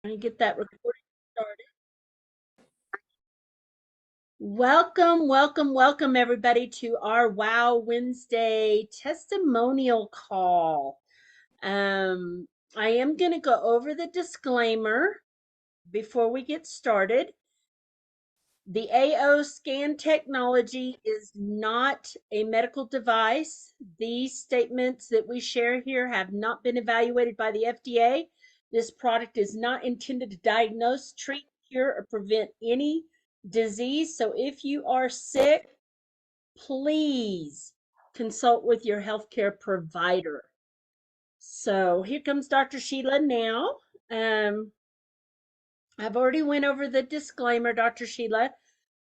Let me get that recording started. Welcome, everybody, to our Wow Wednesday testimonial call. I am going to go over the disclaimer before we get started. The AO scan technology is not a medical device. These statements that we share here have not been evaluated by the FDA. This product is not intended to diagnose, treat, cure, or prevent any disease. So if you are sick, please consult with your healthcare provider. So here comes Dr. Sheila now. I've already went over the disclaimer, Dr. Sheila.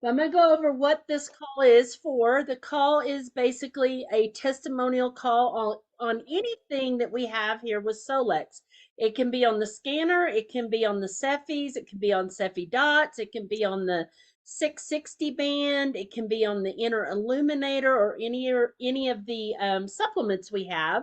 I'm going to go over what this call is for. The call is basically a testimonial call on anything that we have here with Solex. It can be on the scanner, it can be on the Cephis, it can be on Cephi dots, it can be on the 660 band, it can be on the inner illuminator or any of the supplements we have.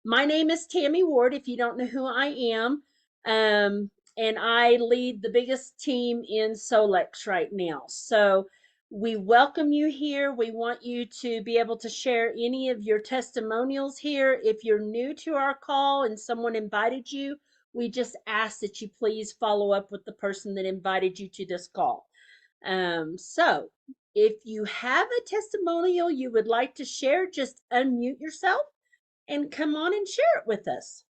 My name is Tammy Ward, if you don't know who I am. And I lead the biggest team in Solex right now. So we welcome you here. We want you to be able to share any of your testimonials here. If you're new to our call and someone invited you, we just ask that you please follow up with the person that invited you to this call. So if you have a testimonial you would like to share, just unmute yourself and come on and share it with us.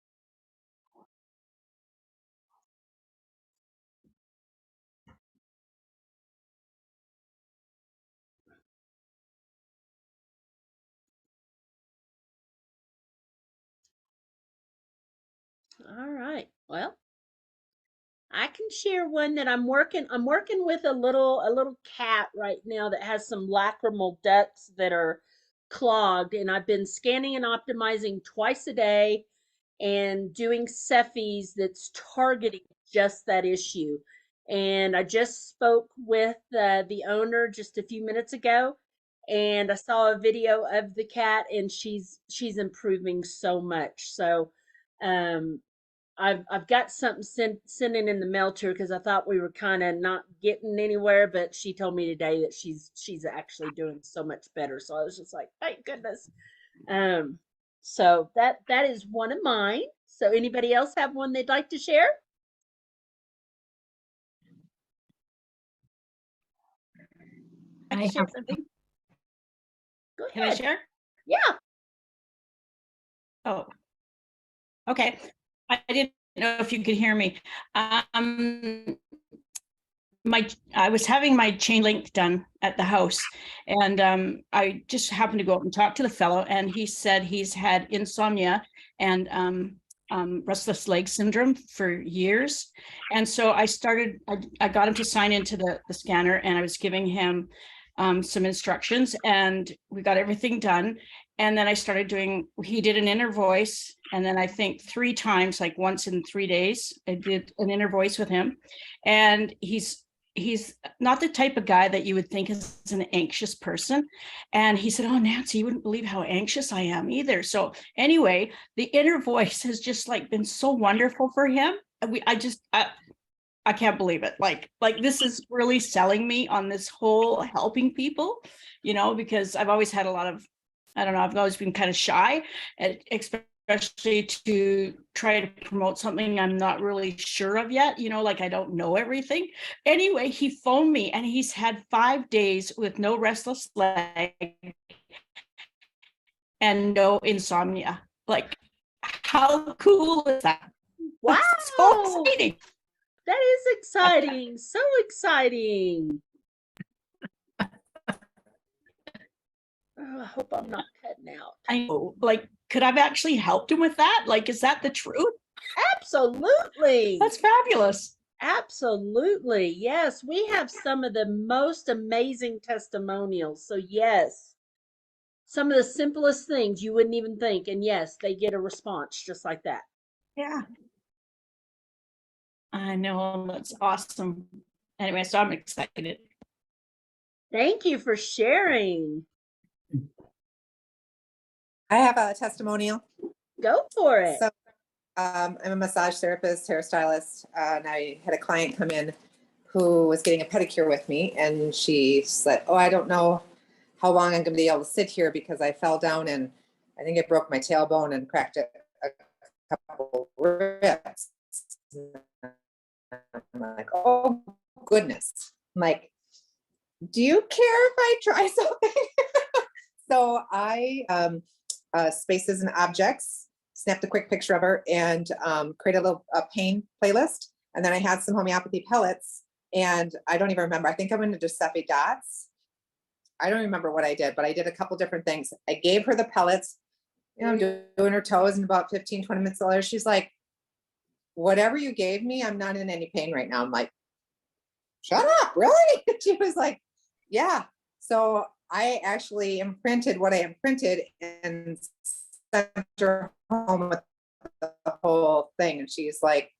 All right. Well, I can share one that I'm working with a little cat right now that has some lacrimal ducts that are clogged, and I've been scanning and optimizing twice a day and doing Cephis that's targeting just that issue. And I just spoke with the owner just a few minutes ago, and I saw a video of the cat, and she's improving so much. So um I've got something sending in the mail to her because I thought we were kind of not getting anywhere, but she told me today that she's actually doing so much better. So I was just like, thank goodness. Um, so that is one of mine. So anybody else have one they'd like to share? I can share something. Go ahead. Can I share? Yeah. Oh, okay. I didn't know if you could hear me. I was having my chain link done at the house, and I just happened to go up and talk to the fellow, and he said he's had insomnia and restless leg syndrome for years. And so I got him to sign into the scanner, and I was giving him some instructions, and we got everything done. And then he did an inner voice. And then I think 3 times, like once in 3 days, I did an inner voice with him. And he's not the type of guy that you would think is an anxious person. And he said, oh, Nancy, you wouldn't believe how anxious I am either. So anyway, the inner voice has just like been so wonderful for him. I can't believe it. Like this is really selling me on this whole helping people, because I've always had a lot of, I don't know, I've always been kind of shy, especially to try to promote something I'm not really sure of yet, like I don't know everything. Anyway, he phoned me and he's had 5 days with no restless leg and no insomnia. Like, how cool is that? Wow. So exciting. That is exciting. So exciting. Oh, I hope I'm not cutting out. I know. Like, could I've actually helped him with that? Like, is that the truth? Absolutely. That's fabulous. Absolutely. Yes, we have some of the most amazing testimonials. So, yes, some of the simplest things you wouldn't even think. And yes, they get a response just like that. Yeah. I know. That's awesome. Anyway, so I'm excited. Thank you for sharing. I have a testimonial. Go for it. So I'm a massage therapist, hairstylist, and I had a client come in who was getting a pedicure with me, and she said, "Oh, I don't know how long I'm going to be able to sit here because I fell down and I think it broke my tailbone and cracked a couple ribs." I'm like, "Oh goodness!" I'm like, "Do you care if I try something?" So I spaces and objects, snapped a quick picture of her, and created a pain playlist. And then I had some homeopathy pellets, and I don't even remember. I think I went into Giuseppe Dots. I don't remember what I did, but I did a couple different things. I gave her the pellets, I'm doing her toes, and about 15, 20 minutes later, she's like, "Whatever you gave me, I'm not in any pain right now." I'm like, "Shut up, really?" She was like, "Yeah." So I actually imprinted what I imprinted and sent her home with the whole thing. And she's like,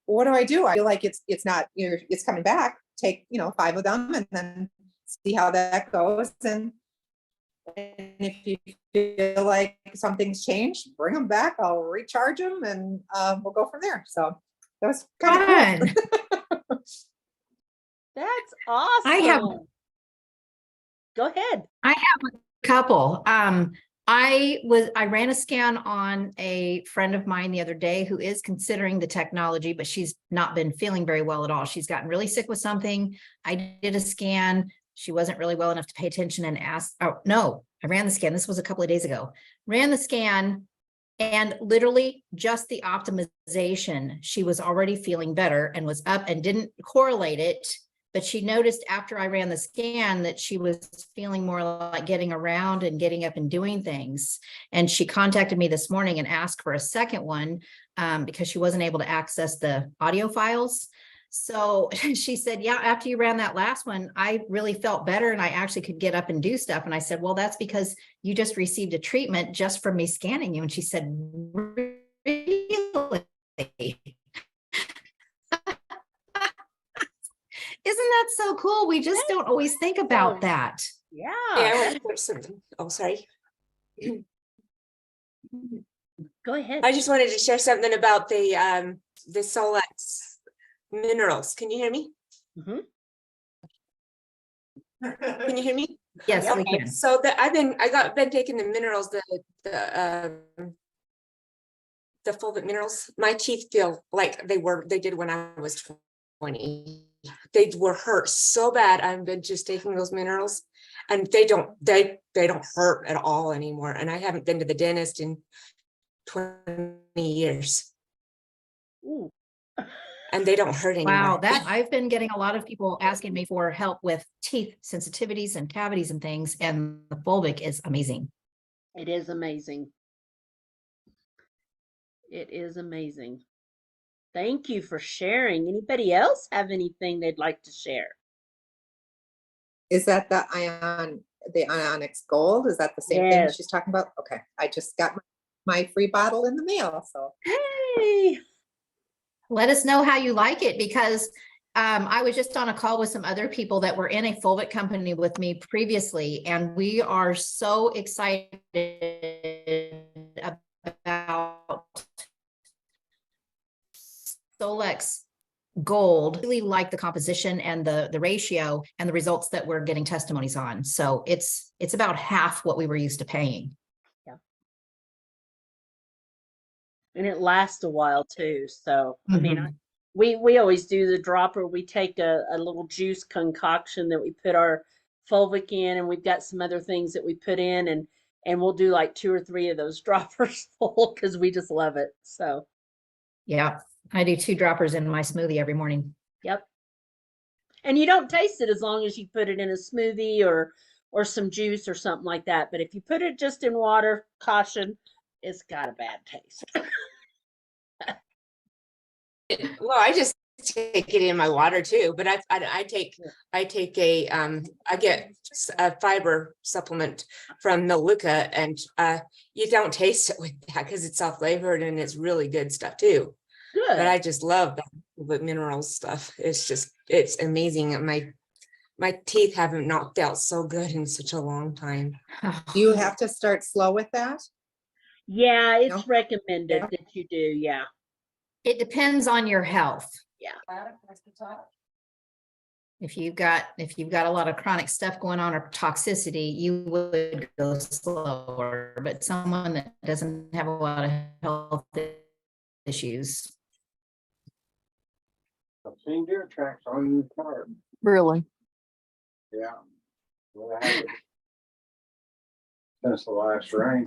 "What do I do? I feel like it's not, it's coming back. Take, 5 of them and then see how that goes. And if you feel like something's changed, bring them back. I'll recharge them and we'll go from there." So that was kind of cool. That's awesome. Go ahead. I have a couple. I ran a scan on a friend of mine the other day who is considering the technology, but she's not been feeling very well at all. She's gotten really sick with something. I did a scan. She wasn't really well enough to pay attention and asked, oh no, I ran the scan. This was a couple of days ago. Ran the scan and literally just the optimization, she was already feeling better and was up and didn't correlate it. But she noticed after I ran the scan that she was feeling more like getting around and getting up and doing things. And she contacted me this morning and asked for a second one because she wasn't able to access the audio files. So she said, "Yeah, after you ran that last one, I really felt better and I actually could get up and do stuff." And I said, "Well, that's because you just received a treatment just from me scanning you." And she said, "Really?" Isn't that so cool? We just don't always think about that. Yeah. I want to put something. Oh, sorry. Go ahead. I just wanted to share something about the Solex minerals. Can you hear me? Mhm. Can you hear me? Yes, we Okay. can. So I've been taking the minerals, the fulvic minerals. My teeth feel like they did when I was 20. They were hurt so bad. I've been just taking those minerals and they don't hurt at all anymore. And I haven't been to the dentist in 20 years. Ooh. And they don't hurt anymore. Wow, that I've been getting a lot of people asking me for help with teeth sensitivities and cavities and things, and the fulvic is amazing. It is amazing. It is amazing. Thank you for sharing. Anybody else have anything they'd like to share? Is that the Onyx Gold? Is that the same thing Yes. she's talking about? Okay. I just got my free bottle in the mail. So Yay. Let us know how you like it, because I was just on a call with some other people that were in a fulvic company with me previously, and we are so excited about Solex Gold. Really like the composition and the ratio and the results that we're getting testimonies on. So it's about half what we were used to paying. Yeah. And it lasts a while too. So I mean, we always do the dropper. We take a little juice concoction that we put our fulvic in, and we've got some other things that we put in, and we'll do like 2 or 3 of those droppers full because we just love it. So yeah, I do 2 droppers in my smoothie every morning. yep. And you don't taste it as long as you put it in a smoothie or some juice or something like that. But if you put it just in water, caution, it's got a bad taste. Well, I just take it in my water too, but I take I get a fiber supplement from Meluca, and you don't taste it with that because it's all flavored and it's really good stuff too. Good. But I just love the minerals stuff. It's amazing. My teeth haven't not felt so good in such a long time. do you have to start slow with that? Yeah, it's No? recommended Yeah. that you do. Yeah. It depends on your health. Yeah. If you've got a lot of chronic stuff going on or toxicity, you would go slower. But someone that doesn't have a lot of health issues. I've seen deer tracks on the car. Really? Yeah. Well, I haven't since the last rain.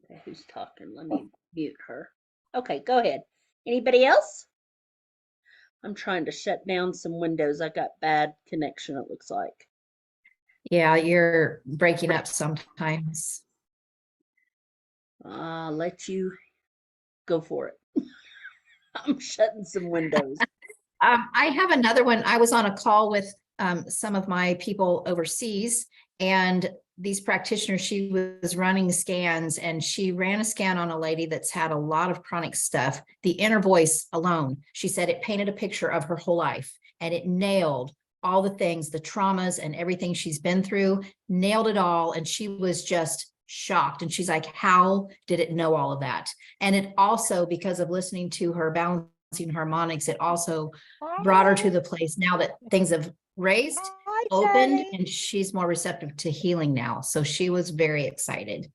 Okay, who's talking? Let me mute her. Okay, go ahead. Anybody else? I'm trying to shut down some windows. I got bad connection, it looks like. Yeah, you're breaking up sometimes. Let you go for it. I'm shutting some windows. I have another one. I was on a call with some of my people overseas, and these practitioners, she was running scans, and she ran a scan on a lady that's had a lot of chronic stuff. The inner voice alone, she said it painted a picture of her whole life, and it nailed all the things, the traumas and everything she's been through, nailed it all. And she was just shocked. And she's like, how did it know all of that? And it also, because of listening to her balancing harmonics, it also brought her to the place now that things have raised, opened, and she's more receptive to healing now. So she was very excited.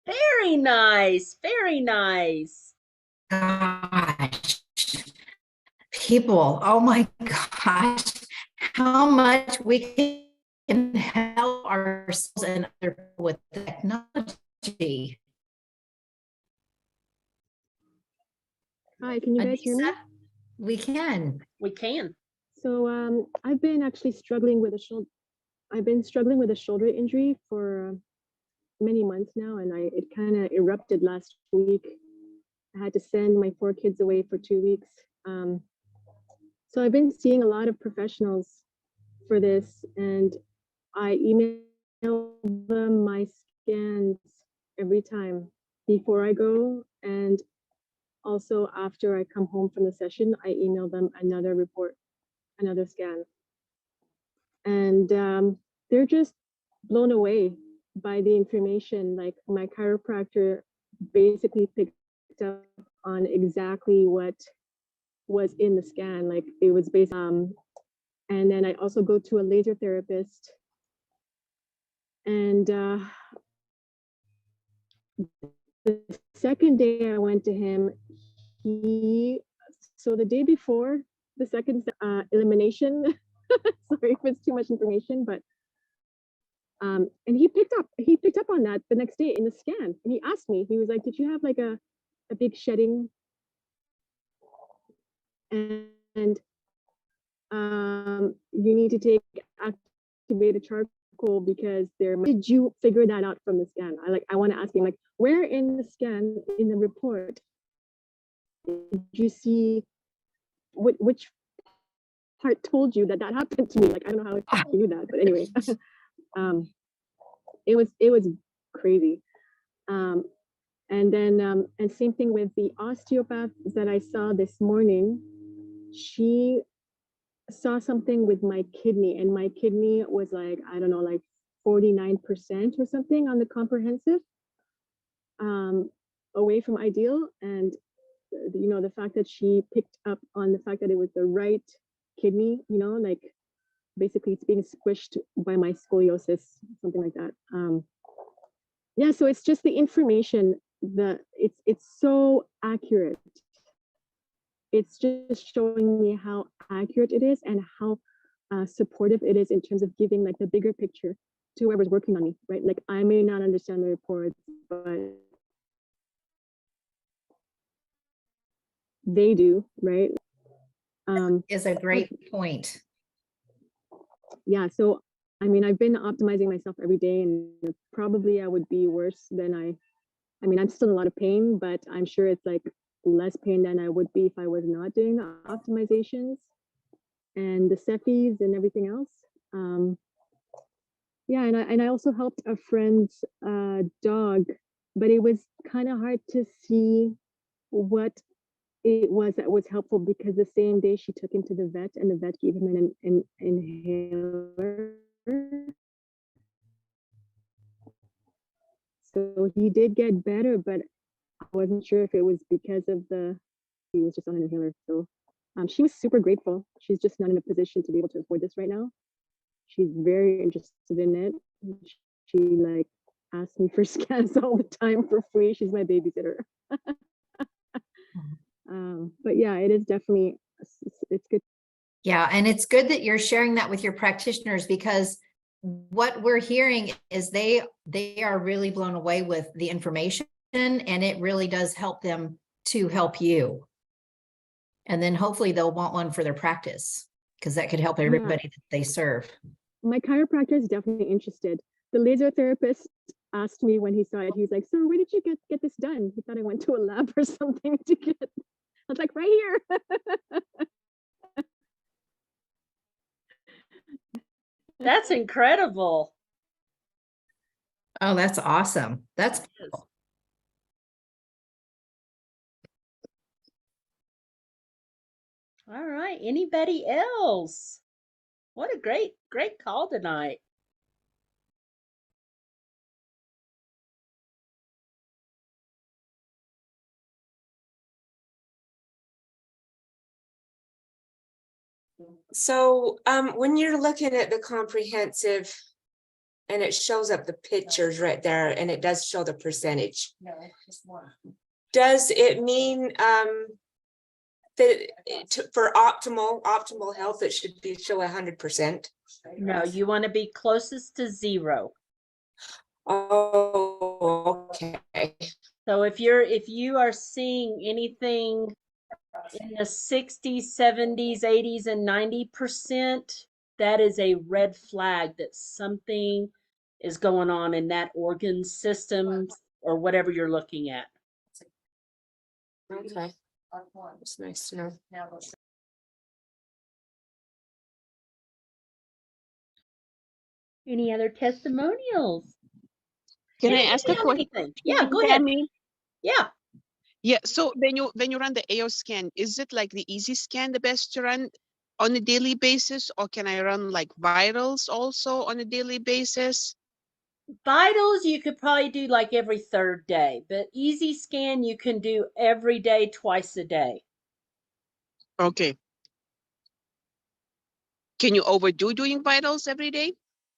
Very nice. Very nice. Gosh, people, oh my gosh, how much we can help ourselves and other people with technology. Hi, can you guys hear me? Anissa, we can. We can. So I've been actually struggling with a shoulder. I've been struggling with a shoulder injury for many months now, and it kind of erupted last week. I had to send my 4 kids away for 2 weeks. So I've been seeing a lot of professionals for this, and I email them my scans every time before I go, and also after I come home from the session, I email them another report, another scan. And they're just blown away by the information. Like, my chiropractor basically picked up on exactly what was in the scan. Like, it was based and then I also go to a laser therapist, and the second day I went to him, so the day before the second elimination, sorry if it's too much information, but and he picked up on that the next day in the scan, and he asked me, he was like, did you have like a big shedding? And you need to take activated charcoal because did you figure that out from the scan? I want to ask him, like, where in the scan, in the report, did you see which part told you that happened to me? Like, I don't know how he knew that, but anyway, it was crazy. And then and same thing with the osteopath that I saw this morning. She saw something with my kidney, and my kidney was like, I don't know, like 49% or something on the comprehensive, away from ideal. And you know, the fact that she picked up on the fact that it was the right kidney, you know, like basically it's being squished by my scoliosis, something like that. Yeah, so it's just the information that it's so accurate. It's just showing me how accurate it is and how supportive it is in terms of giving like the bigger picture to whoever's working on me, right? Like, I may not understand the reports, but they do, right? Is a great point. Yeah, so I mean, I've been optimizing myself every day, and probably I would be worse than I mean, I'm still in a lot of pain, but I'm sure it's like less pain than I would be if I was not doing the optimizations and the CEFIs and everything else. Yeah, and I also helped a friend's dog, but it was kind of hard to see what it was that was helpful, because the same day she took him to the vet, and the vet gave him an inhaler. So he did get better, but I wasn't sure if it was because of she was just on an inhaler. So she was super grateful. She's just not in a position to be able to afford this right now. She's very interested in it. She like asks me for scans all the time for free. She's my babysitter. But yeah, it is definitely, it's good. Yeah, and it's good that you're sharing that with your practitioners, because what we're hearing is they are really blown away with the information, and it really does help them to help you. And then hopefully they'll want one for their practice, because that could help everybody that they serve. My chiropractor is definitely interested. The laser therapist asked me when he saw it, he's like, "So where did you get this done?" He thought I went to a lab or something to get. I was like, "Right here." That's incredible. Oh, that's awesome. That's cool. All right. Anybody else? What a great call tonight. So when you're looking at the comprehensive and it shows up the pictures right there and it does show the percentage. Does it mean that for optimal health, it should be show 100%? No, you want to be closest to 0. Oh, okay. So if you are seeing anything in the 60s, 70s, 80s, and 90%, that is a red flag that something is going on in that organ system or whatever you're looking at. Okay. It's nice to know. Any other testimonials? Can I ask a Anybody on question? anything? Yeah, go ahead. Tammy? Yeah. Yeah, so when you run the AO scan, is it like the easy scan the best to run on a daily basis, or can I run like vitals also on a daily basis? Vitals you could probably do like every 3rd day, but easy scan you can do every day, twice a day. Okay. Can you overdo doing vitals every day?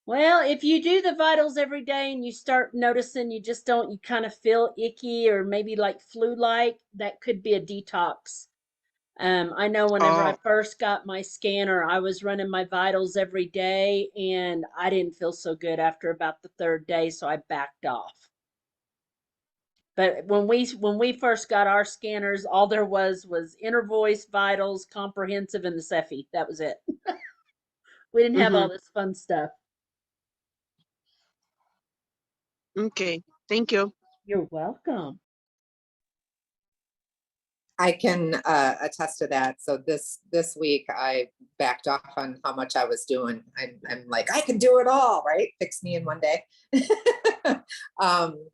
Well, if you do the vitals every day and you start noticing you kind of feel icky or maybe like flu-like, that could be a detox. I know whenever I first got my scanner, I was running my vitals every day and I didn't feel so good after about the 3rd day, so I backed off. But when we first got our scanners, all there was inner voice, vitals, comprehensive, and the Cephi. That was it. We didn't have all this fun stuff. Okay, thank you. You're welcome. I can attest to that. So this week I backed off on how much I was doing. I'm like, I can do it all, right? Fix me in one day.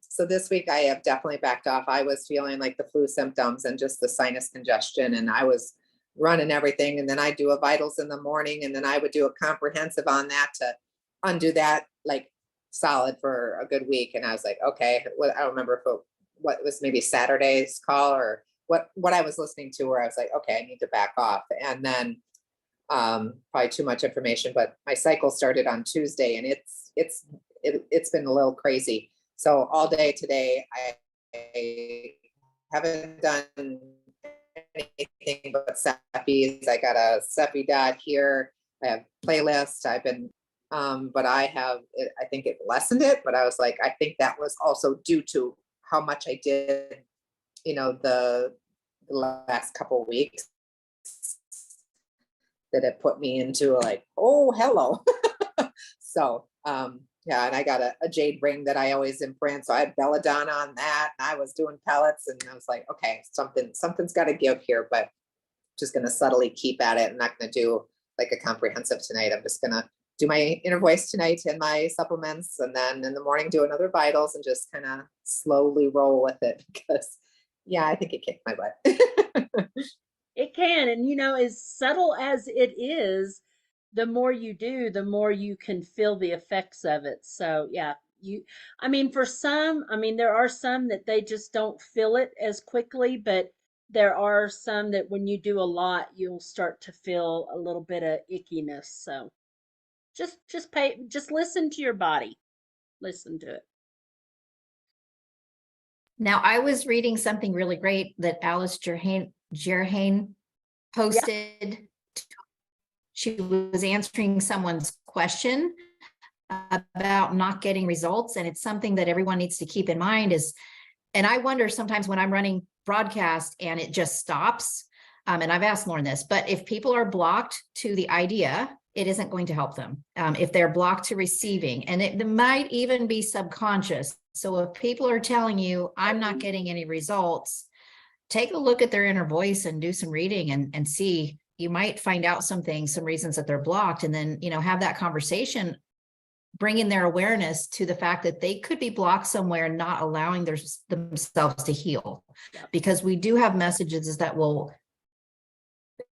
So this week I have definitely backed off. I was feeling like the flu symptoms and just the sinus congestion, and I was running everything. And then I do a vitals in the morning, and then I would do a comprehensive on that to undo that like solid for a good week. And I was like, okay, well, I don't remember if what was maybe Saturday's call or what I was listening to, where I was like, okay, I need to back off. And then probably too much information, but my cycle started on Tuesday, and it's been a little crazy. So all day today, I haven't done anything but Cephis. I got a Cephi dot here. I have playlists. I've been, but I think it lessened it, but I was like, I think that was also due to how much I did, the last couple of weeks, that it put me into like, oh, hello. So, yeah, and I got a jade ring that I always imprint. So I had belladonna on that, and I was doing pellets, and I was like, okay, something's got to give here, but just going to subtly keep at it. I'm not going to do like a comprehensive tonight. I'm just going to do my inner voice tonight and my supplements, and then in the morning do another vitals and just kind of slowly roll with it, because yeah, I think it kicked my butt. It can, and as subtle as it is, the more you do, the more you can feel the effects of it. So yeah, I mean, for some, I mean, there are some that they just don't feel it as quickly, but there are some that when you do a lot, you'll start to feel a little bit of ickiness. So just listen to your body. Listen to it. Now, I was reading something really great that Alice Gerhane posted. She was answering someone's question about not getting results. And it's something that everyone needs to keep in mind is, and I wonder sometimes when I'm running broadcast and it just stops, and I've asked Lauren this, but if people are blocked to the idea, it isn't going to help them. If they're blocked to receiving, and it might even be subconscious. So if people are telling you, I'm not getting any results, take a look at their inner voice and do some reading and see, you might find out some things, some reasons that they're blocked, and then, have that conversation, bringing their awareness to the fact that they could be blocked somewhere, not allowing themselves to heal. Because we do have messages that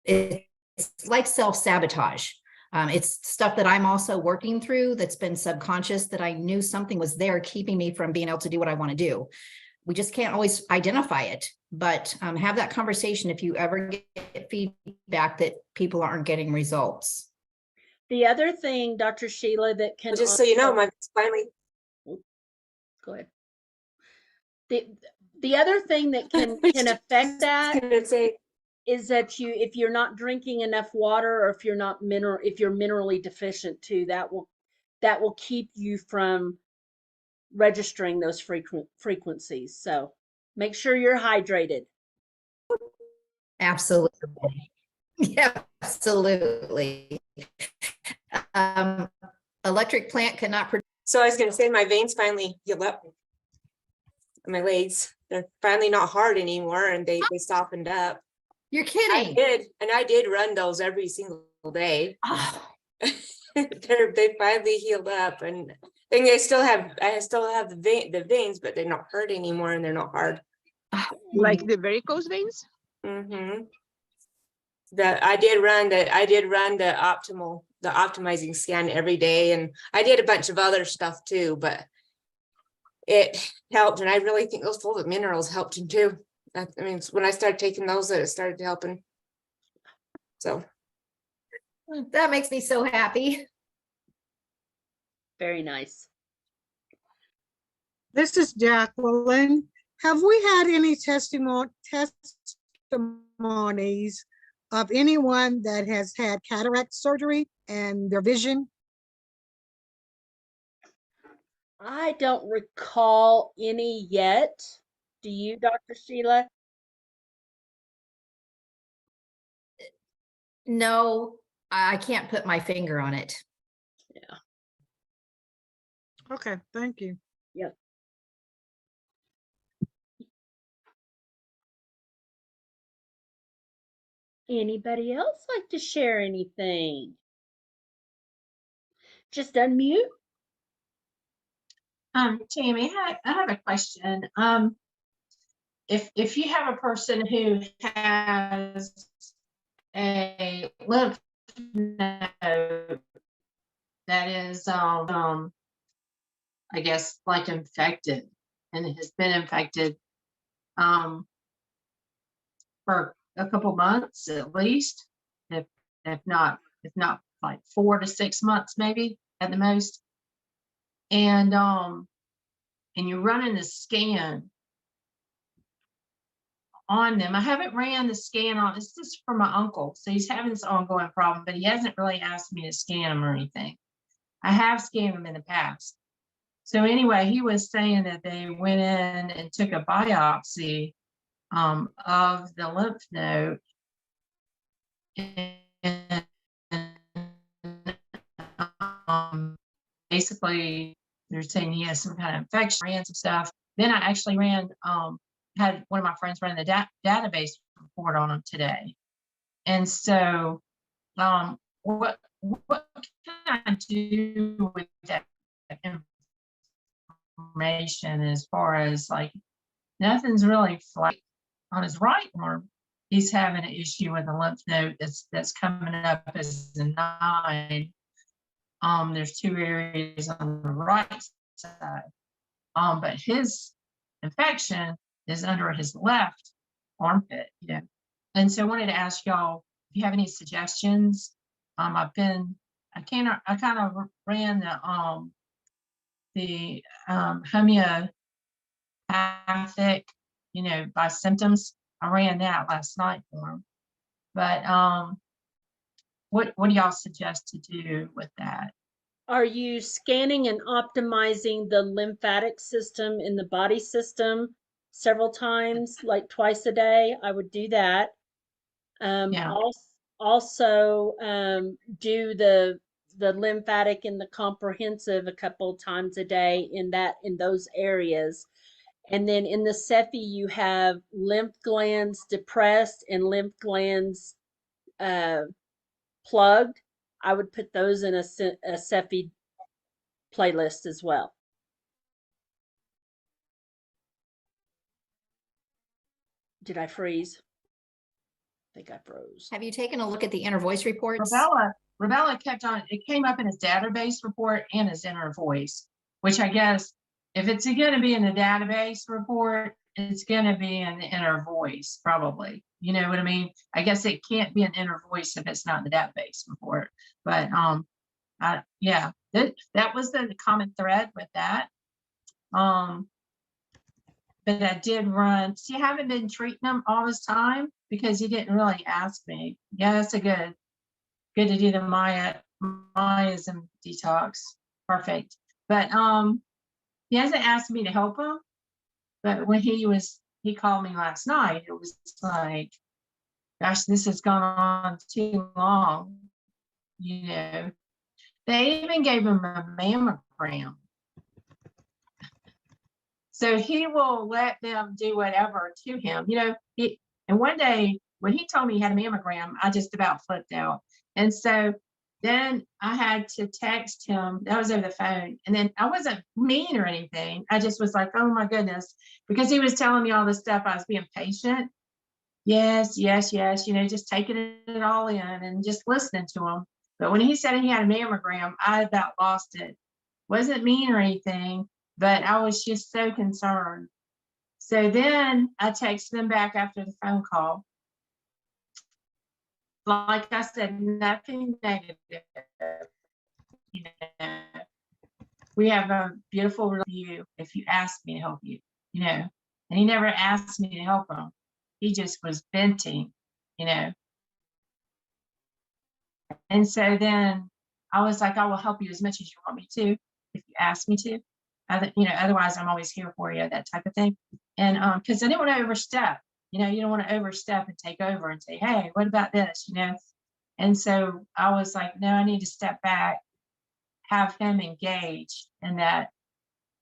it's like self-sabotage. It's stuff that I'm also working through that's been subconscious, that I knew something was there keeping me from being able to do what I want to do. We just can't always identify it, but have that conversation if you ever get feedback that people aren't getting results. The other thing, Dr. Sheila, that can Just so you know, my finally. Go ahead. The other thing that can affect that is that if you're not drinking enough water, or if you're minerally deficient too, that will keep you from registering those frequencies. So make sure you're hydrated. Absolutely. Yeah, absolutely. Electric plant cannot produce. So I was going to say my veins finally healed up. My legs, they're finally not hard anymore, and they softened up. You're kidding. I did run those every single day. Oh. They finally healed up, and I still have the veins, but they're not hurt anymore, and they're not hard. Like the varicose veins? Mm-hmm. I did run the optimizing scan every day, and I did a bunch of other stuff too, but it helped, and I really think those folate minerals helped him too. I mean, when I started taking those, it started helping. So that makes me so happy. Very nice. This is Jacqueline. Have we had any testimonies of anyone that has had cataract surgery and their vision? I don't recall any yet. Do you, Dr. Sheila? No, I can't put my finger on it. Yeah. Okay, thank you. Yep. Anybody else like to share anything? Just unmute. Tammy, I have a question. If you have a person who has a lymph node that is I guess like infected, and it has been infected for a couple months at least, if not like 4 to 6 months maybe at the most, and you're running the scan on them. I haven't ran the scan on, this is for my uncle, so he's having this ongoing problem, but he hasn't really asked me to scan him or anything. I have scanned him in the past. So anyway, he was saying that they went in and took a biopsy of the lymph node, and basically they're saying he has some kind of infection, ran some stuff. Then I actually had one of my friends run the database report on him today. And so what can I do with that information, as far as like nothing's really flat on his right arm? He's having an issue with the lymph node that's coming up as a 9. There's 2 areas on the right side. But his infection is under his left armpit, you know. And so I wanted to ask y'all if you have any suggestions. I kind of ran the homeopathic, you know, by symptoms. I ran that last night for him. But what do y'all suggest to do with that? Are you scanning and optimizing the lymphatic system in the body system several times, like twice a day? I would do that. Yeah. Also, do the lymphatic and the comprehensive a couple times a day in those areas. And then in the Cephi, you have lymph glands depressed and lymph glands plugged. I would put those in a Cephi playlist as well. Did I freeze? I think I froze. Have you taken a look at the inner voice reports? Ravella kept on, it came up in his database report and his inner voice, which I guess if it's going to be in the database report, it's going to be in the inner voice, probably. You know what I mean? I guess it can't be an inner voice if it's not in the database report. But yeah, that was the common thread with that. But I did run. See, I haven't been treating him all this time because he didn't really ask me. Yeah, that's good to do the Mayaism detox. Perfect. But he hasn't asked me to help him. But when he called me last night, it was like, gosh, this has gone on too long. You know, they even gave him a mammogram. So he will let them do whatever to him, you know. And one day when he told me he had a mammogram, I just about flipped out. And so then I had to text him. That was over the phone. And then I wasn't mean or anything. I just was like, oh my goodness, because he was telling me all this stuff. I was being patient. Yes, yes, yes. You know, just taking it all in and just listening to him. But when he said he had a mammogram, I about lost it. Wasn't mean or anything, but I was just so concerned. So then I texted him back after the phone call. Like I said, nothing negative. You know, we have a beautiful review if you ask me to help you, you know. And he never asked me to help him. He just was venting, you know. And so then I was like, I will help you as much as you want me to, if you ask me to. You know, otherwise I'm always here for you, that type of thing. And because I didn't want to overstep, you know, you don't want to overstep and take over and say, hey, what about this, you know? And so I was like, no, I need to step back, have him engage in that,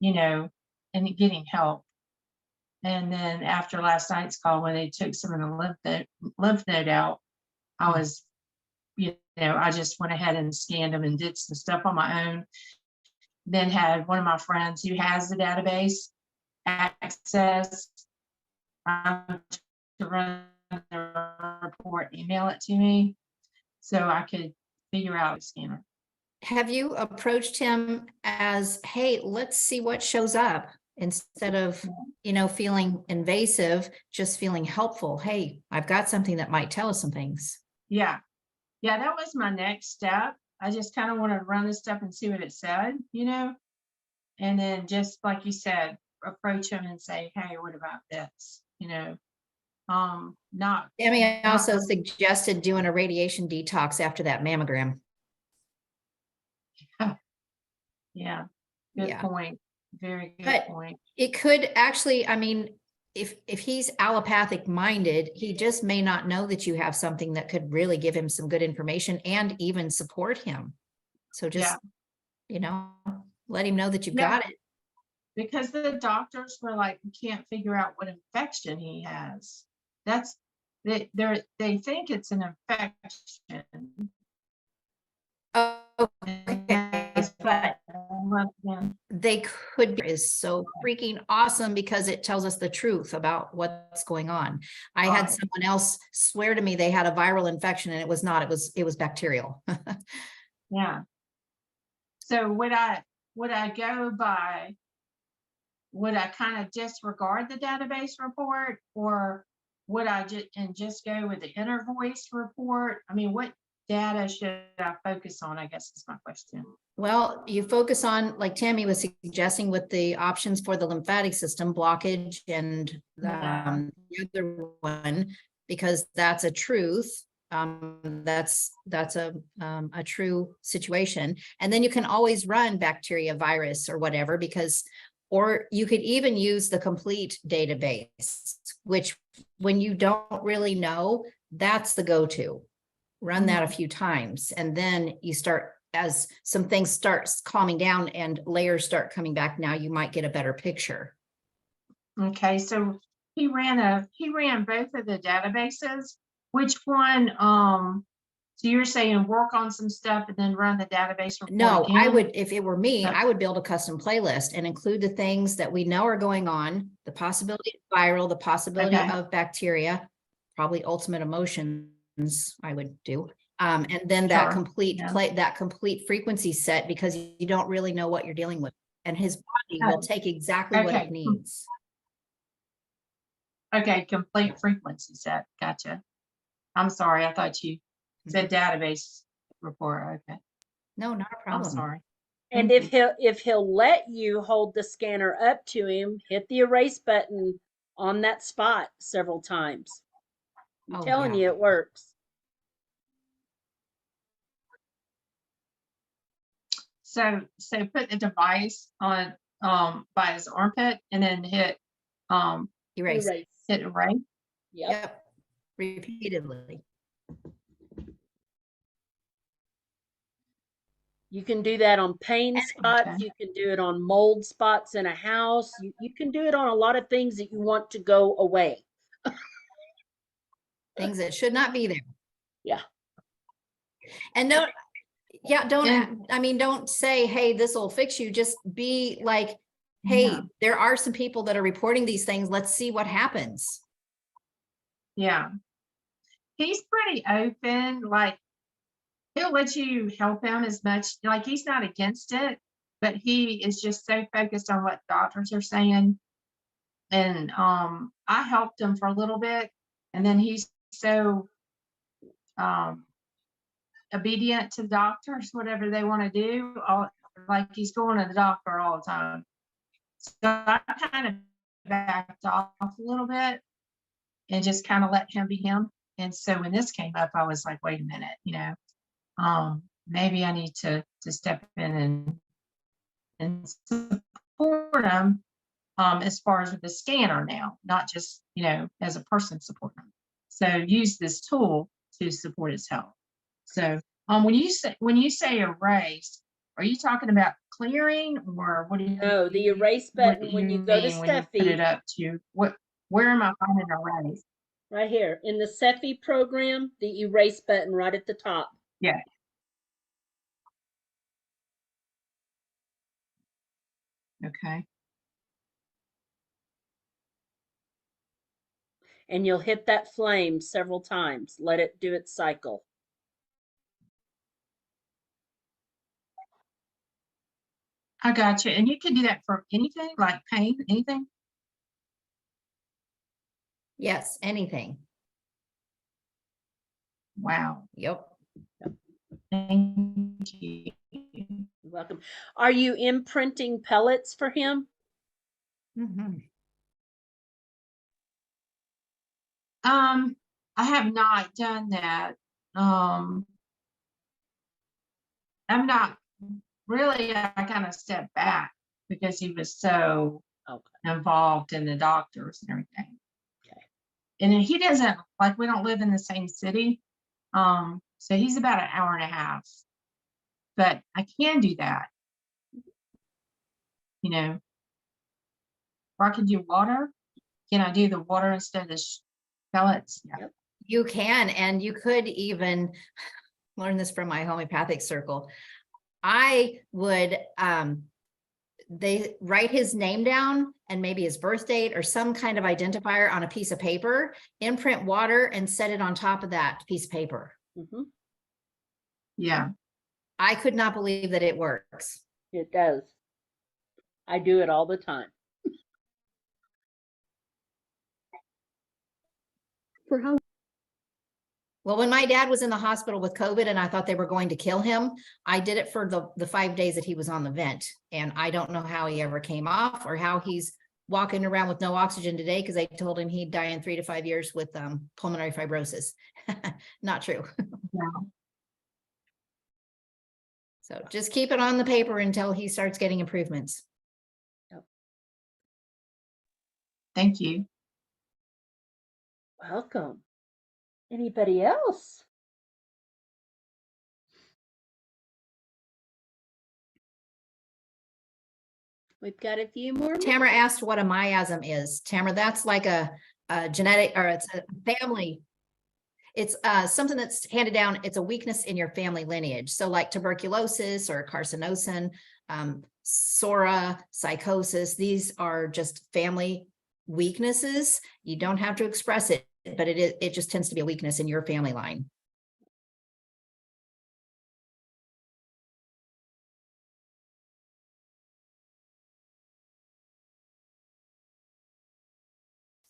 you know, and getting help. And then after last night's call, when they took some of the lymph node out, I was, you know, I just went ahead and scanned them and did some stuff on my own. Then had one of my friends who has the database access to run the report, email it to me so I could figure out the scanner. Have you approached him as, hey, let's see what shows up, instead of, you know, feeling invasive, just feeling helpful? Hey, I've got something that might tell us some things. Yeah, that was my next step. I just kind of want to run this stuff and see what it said, you know, and then just like you said, approach him and say, hey, what about this? You know, Tammy also suggested doing a radiation detox after that mammogram. Yeah, good point. Very good But point. It could actually, I mean, if he's allopathic minded, he just may not know that you have something that could really give him some good information and even support him. So just, you know, let him know that you've got it. Because the doctors were like, we can't figure out what infection he has. That's they think it's an infection. Okay, but they could be, is so freaking awesome because it tells us the truth about what's going on. I had someone else swear to me they had a viral infection and it was not, it was bacterial. Yeah. So what I would I go by, would I kind of disregard the database report, or would I just go with the inner voice report? I mean, what data should I focus on, I guess is my question. Well, you focus on, like Tammy was suggesting, with the options for the lymphatic system blockage and Yeah. the other one, because that's a truth. That's a true situation. And then you can always run bacteria, virus, or whatever, because, or you could even use the complete database, which when you don't really know, that's the go-to. Run that a few times, and then you start, as some things starts calming down and layers start coming back, now you might get a better picture. Okay, so he ran both of the databases. Which one, so you're saying work on some stuff and then run the database report No, I again? would, if it were me, Okay. I would build a custom playlist and include the things that we know are going on, the possibility of viral, the possibility Okay. of bacteria, probably ultimate emotions, I would do. And then that Sure, complete yeah. that complete frequency set, because you don't really know what you're dealing with. And his body will Oh, take exactly what it okay. needs. Okay, complete frequency set, gotcha. I'm sorry, I thought you said database report, okay, No, not a I'm problem. sorry. And Thank if he'll let you hold the scanner up to him, hit the erase button on that spot several times. I'm Oh, telling yeah. you, it works. So put the device on, by his armpit and then hit, Erase. Erase. hit erase. Yep. Yep. Repeatedly. You can do that on pain spots. Okay. You can do it on mold spots in a house. You can do it on a lot of things that you want to go away. Things that should not be there. Yeah. And don't, yeah, don't, And- I mean, don't say, hey, this will fix you. Just be like, hey, Yeah. there are some people that are reporting these things. Let's see what happens. Yeah. He's pretty open, like he'll let you help him as much, like he's not against it, but he is just so focused on what doctors are saying. And I helped him for a little bit, and then he's so obedient to doctors, whatever they want to do, like he's going to the doctor all the time. So I kind of backed off a little bit and just kind of let him be him. And so when this came up, I was like, wait a minute, maybe I need to step in and support him, as far as with the scanner now, not just, as a person supporting him. So use this tool to support his health. So when you say erase, are you talking about clearing, or what do you? No, the erase what button do when you you go to mean when you put it Steffi, up to what? Where am I finding erase? right here in the Cephi program, the erase button right at the top. Yeah. Okay. And you'll hit that flame several times. Let it do its cycle. I got you. And you can do that for anything, like pain, anything? Yes, anything. Wow. Yep. Thank you. You're welcome. Are you imprinting pellets for him? Mhm. I have not done that. I'm not really, I kind of stepped back because he was so involved in the doctors and everything. Okay. And then he doesn't, like, we don't live in the same city. So he's about an hour and a half, but I can do that, or I can do water. Can I do the water instead of the pellets? Yeah. Yep. You can, and you could even learn this from my homeopathic circle. I would, they write his name down and maybe his birth date or some kind of identifier on a piece of paper, imprint water, and set it on top of that piece of paper. Mm-hmm. Yeah. I could not believe that it works. It does. I do it all the time. For how Well, when my dad was in the hospital with COVID and I thought they were going to kill him, I did it for the 5 days that he was on the vent. And I don't know how he ever came off or how he's walking around with no oxygen today because they told him he'd die in 3 to 5 years with pulmonary fibrosis. Not true. So just keep it on the paper until he starts getting improvements. Thank you. Welcome. Anybody else? We've got a few more. Tamara asked what a miasm is. Tamara, that's like a genetic, or it's a family. It's something that's handed down. It's a weakness in your family lineage. So like tuberculosis or carcinosin, SORA, psychosis, these are just family weaknesses. You don't have to express it, but it just tends to be a weakness in your family line.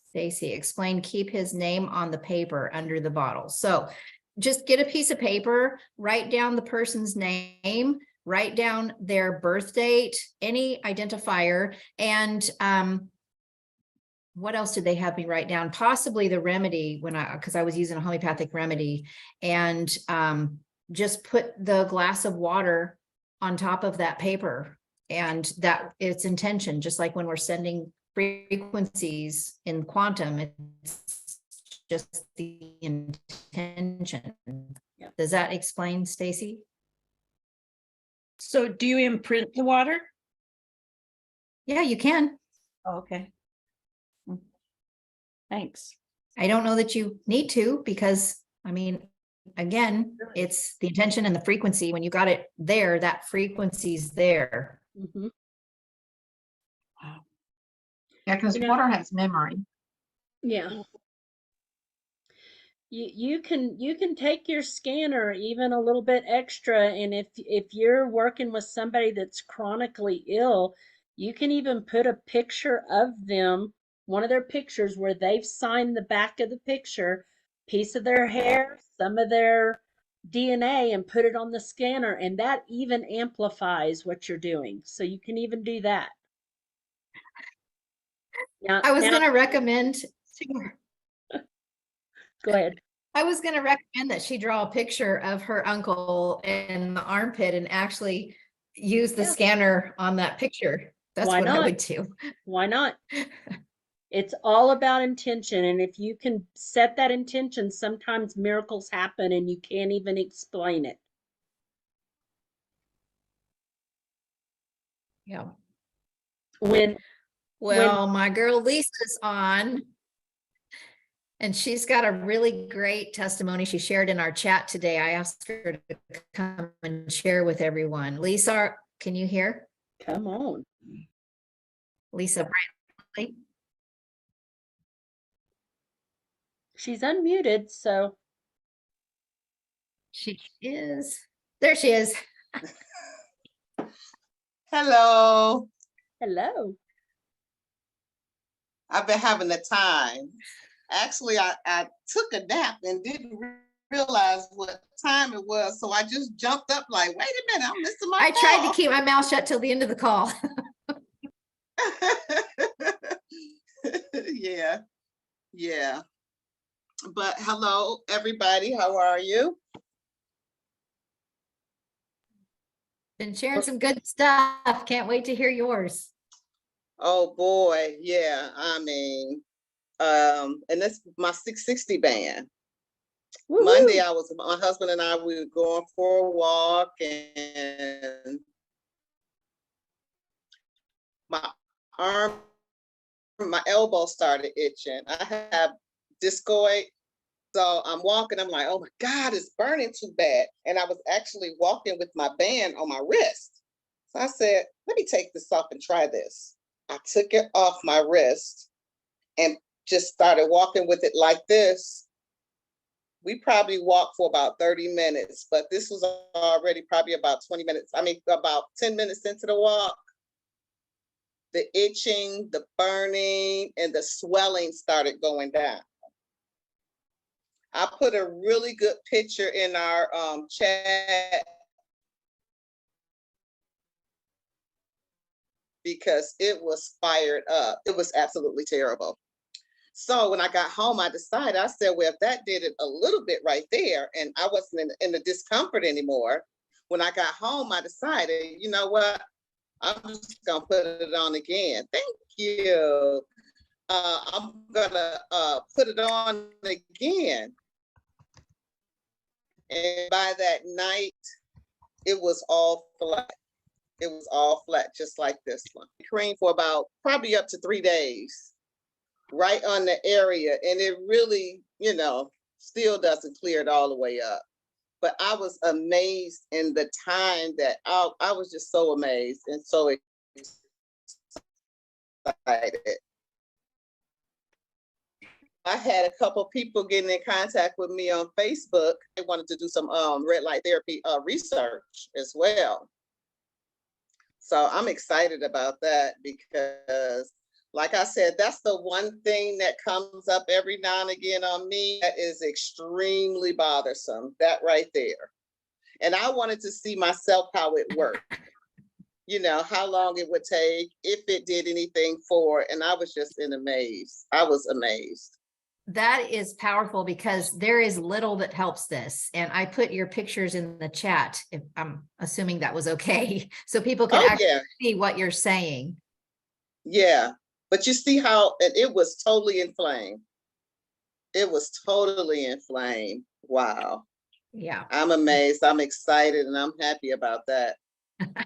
Stacy, explain, keep his name on the paper under the bottle. So just get a piece of paper, write down the person's name, write down their birth date, any identifier, and what else did they have me write down? Possibly the remedy because I was using a homeopathic remedy, and just put the glass of water on top of that paper, and that its intention, just like when we're sending frequencies in quantum, it's just the intention. Yep. Does that explain, Stacy? So do you imprint the water? Yeah, you can. Oh, okay. Thanks. I don't know that you need to, because I mean, again, it's the intention and the frequency. When you got it there, that frequency's there. Mm-hmm. Wow. Yeah, because water has memory. Yeah. You can take your scanner even a little bit extra, and if you're working with somebody that's chronically ill, you can even put a picture of them, one of their pictures where they've signed the back of the picture, piece of their hair, some of their DNA, and put it on the scanner, and that even amplifies what you're doing. So you can even do that. I was going to recommend Go ahead. I was going to recommend that she draw a picture of her uncle in the armpit and actually use the scanner on that picture. That's Why what I not? would do. Why not? It's all about intention. And if you can set that intention, sometimes miracles happen and you can't even explain it. Yeah. When My girl Lisa's on, and she's got a really great testimony she shared in our chat today. I asked her to come and share with everyone. Lisa, can you hear? Come on. Lisa Brantley. She's unmuted, so. She is. There she is. Hello. Hello. I've been having a time. Actually, I took a nap and didn't realize what time it was. So I just jumped up like, wait a minute, I'm missing my I tried call. to keep my mouth shut till the end of the call. Yeah. But hello, everybody. How are you? Been sharing some good stuff. Can't wait to hear yours. Oh boy, yeah. I mean, and that's my 660 band. Woo-hoo. Monday, my husband and I, we were going for a walk, and my elbow started itching. I have discoid. So I'm walking, I'm like, oh my God, it's burning too bad. And I was actually walking with my band on my wrist. So I said, let me take this off and try this. I took it off my wrist and just started walking with it like this. We probably walked for about 30 minutes, but this was already probably about 20 minutes. I mean, about 10 minutes into the walk. the itching, the burning, and the swelling started going down. I put a really good picture in our chat because it was fired up. It was absolutely terrible. So when I got home, I decided, I said, well, if that did it a little bit right there, and I wasn't in the discomfort anymore, when I got home, I decided, you know what? I'm just gonna put it on again. Thank you. I'm gonna put it on again. And by that night, it was all flat. It was all flat, just like this one. Cream for about probably up to 3 days, right on the area. And it really, you know, still doesn't clear it all the way up. But I was amazed in the time that I was just so amazed and so excited. I had a couple people getting in contact with me on Facebook. They wanted to do some red light therapy research as well. So I'm excited about that because, like I said, that's the one thing that comes up every now and again on me that is extremely bothersome, that right there. And I wanted to see myself how it worked, you know, how long it would take, if it did anything for it. And I was just in amaze. I was amazed. That is powerful because there is little that helps this. And I put your pictures in the chat, if I'm assuming that was okay, so people can actually see what you're saying. Yeah, but you see how it was totally inflamed. It was totally inflamed. Wow. Yeah. I'm amazed. I'm excited and I'm happy about that.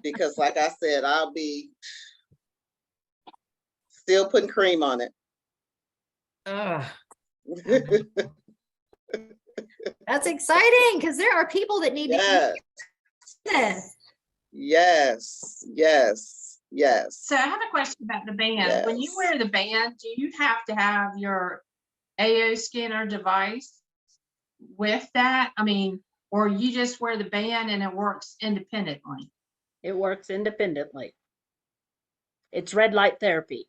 Because like I said, I'll be still putting cream on it. That's exciting because there are people that need to hear this. Yes, yes, yes. So I have a question about the band. When you wear the band, do you have to have your AO scanner device with that? I mean, or you just wear the band and it works independently? It works independently. It's red light therapy.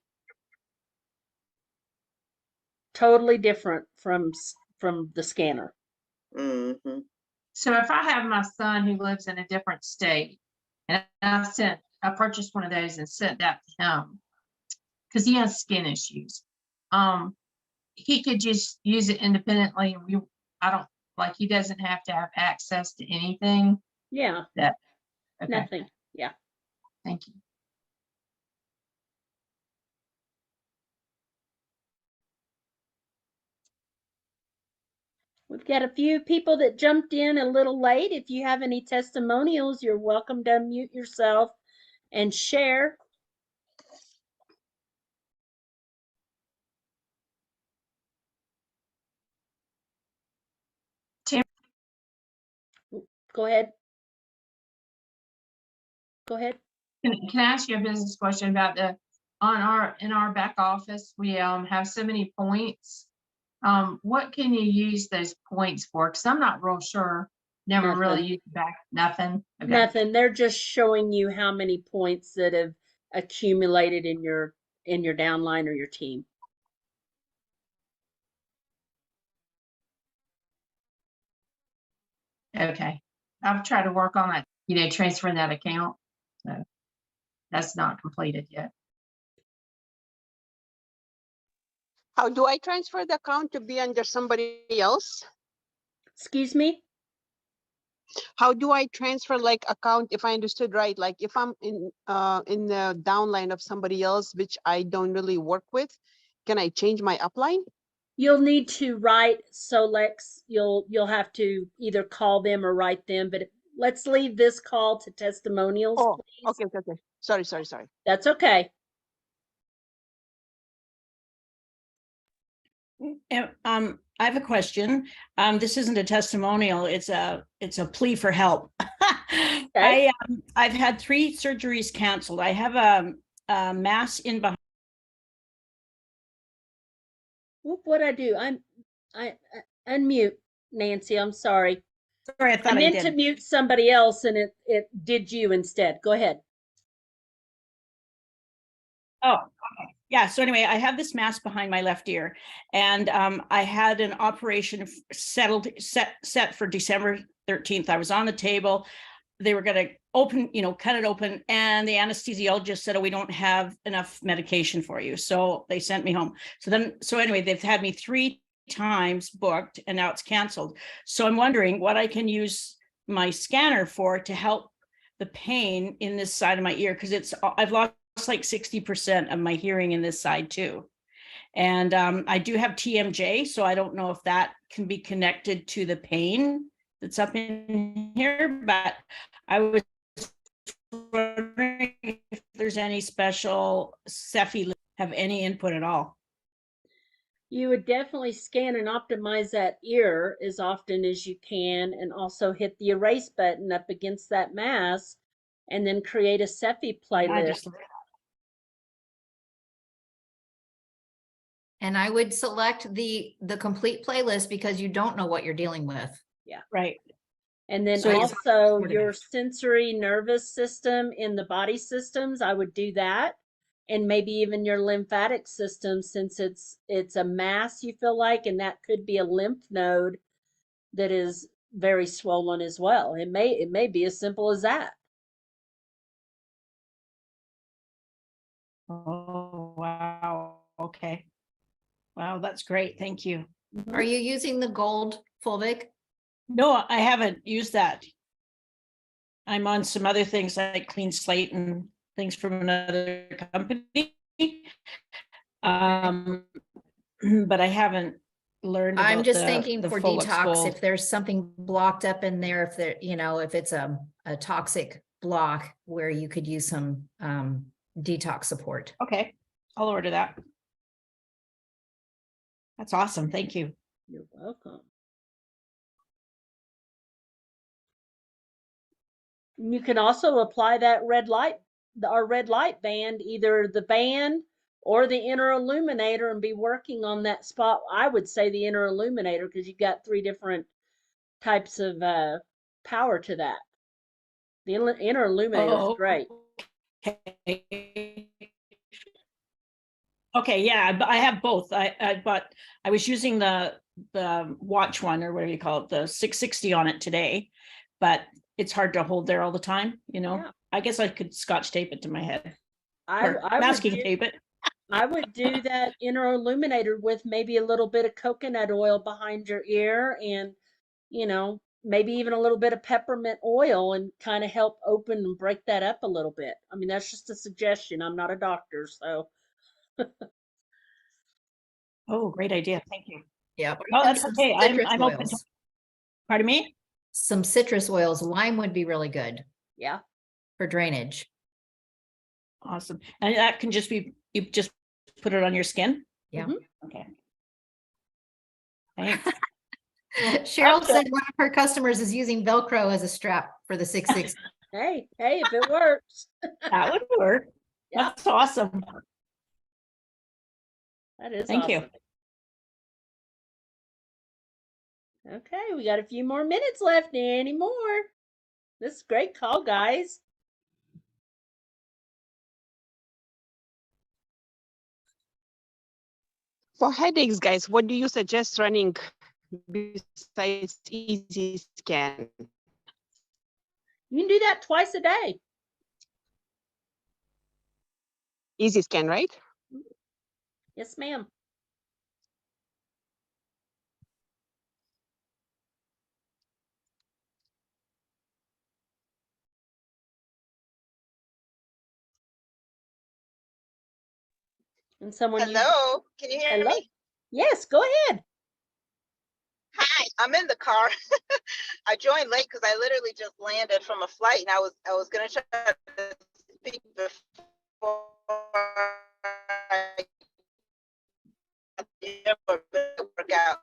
Totally different from the scanner. Mm-hmm. So if I have my son who lives in a different state, and I purchased one of those and sent that to him because he has skin issues. He could just use it independently. He doesn't have to have access to anything. Yeah. Okay. Nothing. Yeah. Thank you. We've got a few people that jumped in a little late. If you have any testimonials, you're welcome to unmute yourself and share. Tim, go ahead. Go ahead. Can I ask you a business question about in our back office, we have so many points. What can you use those points for? Because I'm not real sure. Never Nothing. really used back. Nothing. Okay. Nothing. They're just showing you how many points that have accumulated in your downline or your team. Okay. I've tried to work on that, transferring that account. So that's not completed yet. How do I transfer the account to be under somebody else? Excuse me? How do I transfer like account, if I understood right, like if I'm in the downline of somebody else, which I don't really work with, can I change my upline? You'll need to write Solex. You'll have to either call them or write them, but let's leave this call to testimonials, please. Okay. Sorry. That's okay. I have a question. This isn't a testimonial. It's a plea for help. Okay. I've had 3 surgeries canceled. I have a mass in behind. What'd I do? I unmute, Nancy. I'm sorry. Sorry, I thought I meant to did. mute somebody else and it did you instead. Go ahead. Oh, okay. Yeah. So anyway, I have this mass behind my left ear, and I had an operation set for December 13th. I was on the table. They were going to open, cut it open, and the anesthesiologist said, "Oh, we don't have enough medication for you." So they sent me home. So anyway, they've had me 3 times booked, and now it's canceled. So I'm wondering what I can use my scanner for to help the pain in this side of my ear, because I've lost like 60% of my hearing in this side too. And I do have TMJ, so I don't know if that can be connected to the pain that's up in here, but I was wondering if there's any special Cephi have any input at all. You would definitely scan and optimize that ear as often as you can, and also hit the erase button up against that mass, and then create a Cephi playlist. And I would select the complete playlist because you don't know what you're dealing with. Yeah. Right. And then So it's also supportive. your sensory nervous system in the body systems, I would do that. And maybe even your lymphatic system, since it's a mass you feel like, and that could be a lymph node that is very swollen as well. It may be as simple as that. Oh, wow. Okay. Wow, that's great. Thank you. Are you using the gold Fulvic? No, I haven't used that. I'm on some other things like Clean Slate and things from another company. But I haven't learned about I'm just thinking the for Fulux detox, Gold. if there's something blocked up in there, if there, if it's a toxic block where you could use some detox support. Okay, I'll order that. That's awesome. Thank you. You're welcome. You can also apply that our red light band, either the band or the inner illuminator, and be working on that spot. I would say the inner illuminator, because you've got 3 different types of power to that. The inner illuminator is great. Okay. Okay, yeah, I have both. But I was using the watch one, or whatever you call it, the 660 on it today, but it's hard to hold there all the time, Yeah. I guess I could Scotch tape it to my head. I masking tape it. I would do that inner illuminator with maybe a little bit of coconut oil behind your ear, and maybe even a little bit of peppermint oil, and kind of help open and break that up a little bit. I mean, that's just a suggestion. I'm not a doctor, so. Oh, great idea. Thank you. Yep. Oh, And that's some okay. citrus I'm open to. oils. Pardon me? Some citrus oils. Lime would be really good Yeah. for drainage. Awesome. And that can just be, you just put it on your skin? Yeah. Okay. Thanks. Cheryl said one of her customers is using Velcro as a strap for the 660. Hey, if it works. That would work. Yeah. That's awesome. That is Thank awesome. Okay, we got a few more minutes left. Any more? This is a great call, guys. For headaches, guys, what do you suggest running besides Easy Scan? You can do that twice a day. Easy Scan, right? Yes, ma'am. And someone. Hello, can you hear Hello? me? Yes, go ahead. Hi, I'm in the car. I joined late because I literally just landed from a flight, and I was gonna try to speak before work out.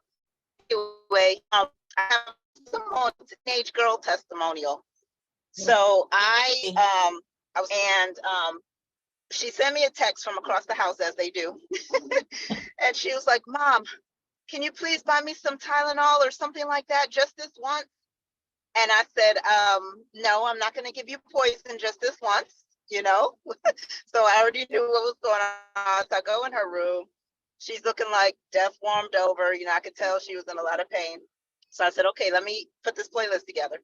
Anyway, I have some teenage girl testimonial. So I was she sent me a text from across the house, as they do, and she was like, "Mom, can you please buy me some Tylenol or something like that, just this once?" And I said, no, I'm not going to give you poison just this once. you know? So I already knew what was going on. So I go in her room. She's looking like death warmed over. You know, I could tell she was in a lot of pain. So I said, okay, let me put this playlist together.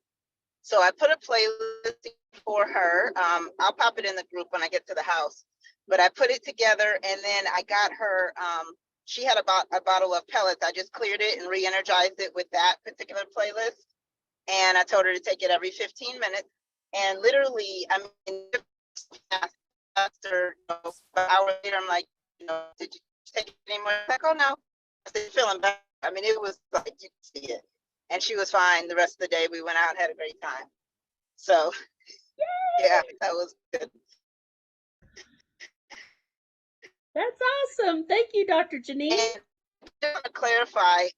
So I put a playlist for her. I'll pop it in the group when I get to the house. But I put it together, and then I got her, she had a bottle of pellets. I just cleared it and re-energized it with that particular playlist. And I told her to take it every 15 minutes. And literally, I mean, after an hour later, I'm like, you know, did you take it anymore? Like, oh no, I said, feeling better. I mean, it was like, you could see it. And she was fine the rest of the day. We went out, had a great time. So, yeah, that was good. That's awesome. Thank you, Dr. Janine. And just to clarify,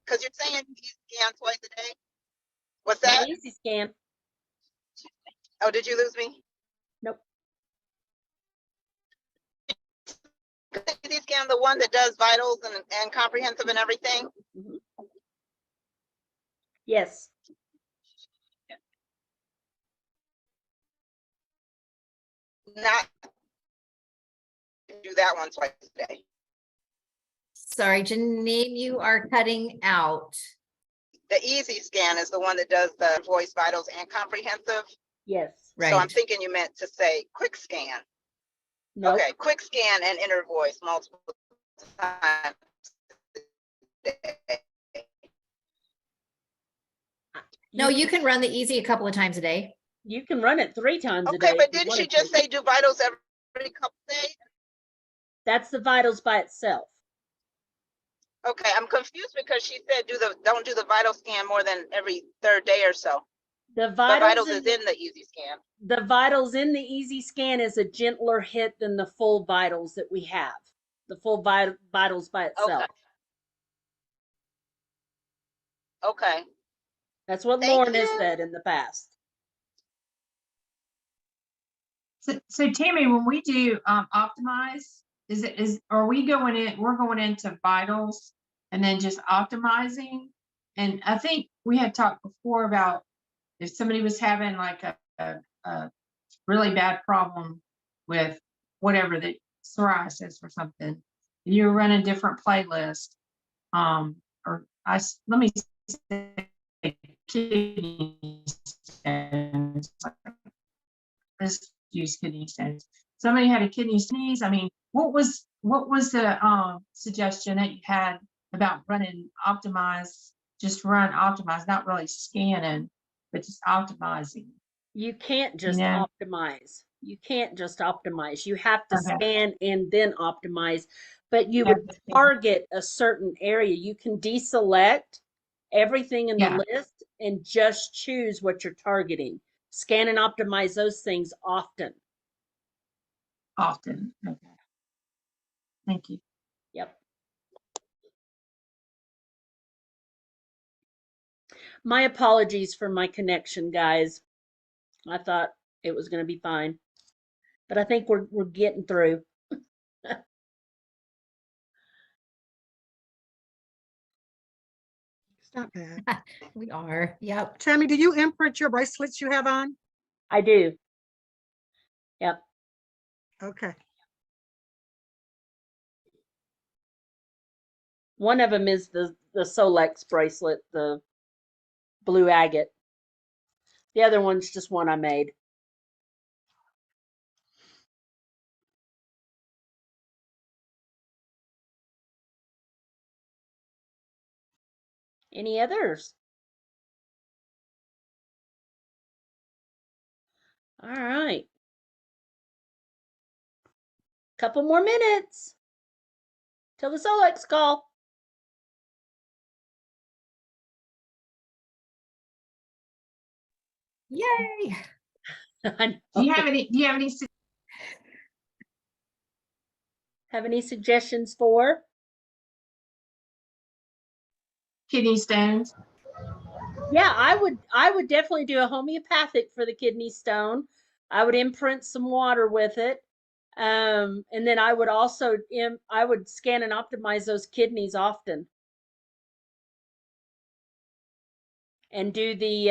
because you're saying you scan twice a day. What's that? Easy scan. Oh, did you lose me? Nope. Easy scan, the one that does vitals and comprehensive and everything. Mm-hmm. Yes. Not do that one twice a day. Sorry, Janine, you are cutting out. The easy scan is the one that does the voice vitals and comprehensive. Yes. Right. So I'm thinking you meant to say quick scan. Nope. Okay, quick scan and inner voice multiple times. No, you can run the easy a couple of times a day. You can run it 3 times a day. Okay, but if you didn't she wanted just to. say do vitals every couple days? That's the vitals by itself. Okay, I'm confused because she said don't do the vital scan more than every 3rd day or so. The But vitals, vitals is in the easy scan. The vitals in the easy scan is a gentler hit than the full vitals that we have. The full vitals by itself. Okay. That's what Thank Lauren has you. said in the past. So Tammy, when we do optimize, are we going in, we're going into vitals and then just optimizing? And I think we had talked before about if somebody was having like a really bad problem with whatever, the psoriasis or something, you're running different playlists. Let me say kidney stones. Let's use kidney stones. Somebody had a kidney sneeze. I mean, what was the suggestion that you had about running optimize? Just run optimize, not really scanning, but just optimizing. You can't just optimize. You can't just optimize. You have to Okay. scan and then optimize, but you would target a certain area. You can deselect everything in the list and just choose what you're targeting. Scan and optimize those things often. Often. Okay. Thank you. Yep. My apologies for my connection, guys. I thought it was going to be fine, but I think we're getting through. It's not bad. We are. Yep. Tammy, do you imprint your bracelets you have on? I do. Yep. Okay. One of them is the Solex bracelet, the blue agate. The other one's just one I made. Any others? All right. Couple more minutes till the Solex call. Yay. Do you have any Have any suggestions for kidney stones? Yeah, I would definitely do a homeopathic for the kidney stone. I would imprint some water with it. And then I would also I would scan and optimize those kidneys often. And do the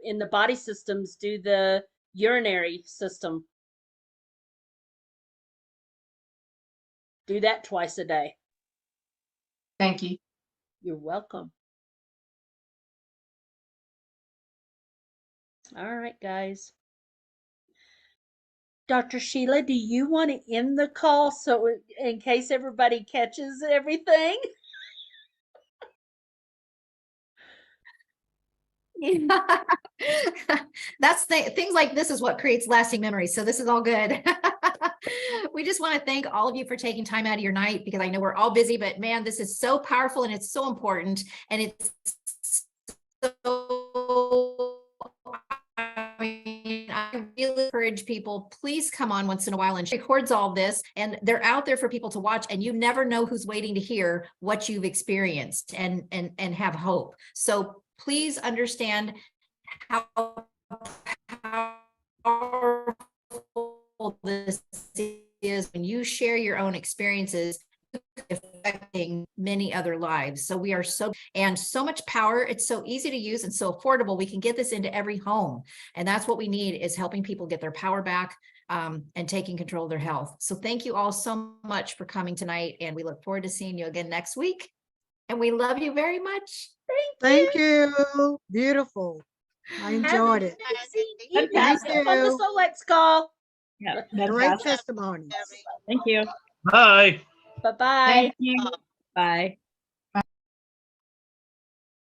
in the body systems, do the urinary system. Do that twice a day. Thank you. You're welcome. All right, guys. Dr. Sheila, do you want to end the call so in case everybody catches everything? That's things like this is what creates lasting memories. So this is all good. We just want to thank all of you for taking time out of your night, because I know we're all busy, but man, this is so powerful and it's so important. And it's so, I really encourage people, please come on once in a while and records all this, and they're out there for people to watch, and you never know who's waiting to hear what you've experienced and have hope. So please understand how powerful this is when you share your own experiences affecting many other lives. So we are so much power. It's so easy to use and so affordable. We can get this into every home. And that's what we need, is helping people get their power back and taking control of their health. So thank you all so much for coming tonight. And we look forward to seeing you again next week. And we love you very much. Thank you. Beautiful. I enjoyed it. Fantastic on the you. Solex call. Yeah, Great fantastic. testimony. Thank you. Bye. Bye-bye. Thank you. Bye.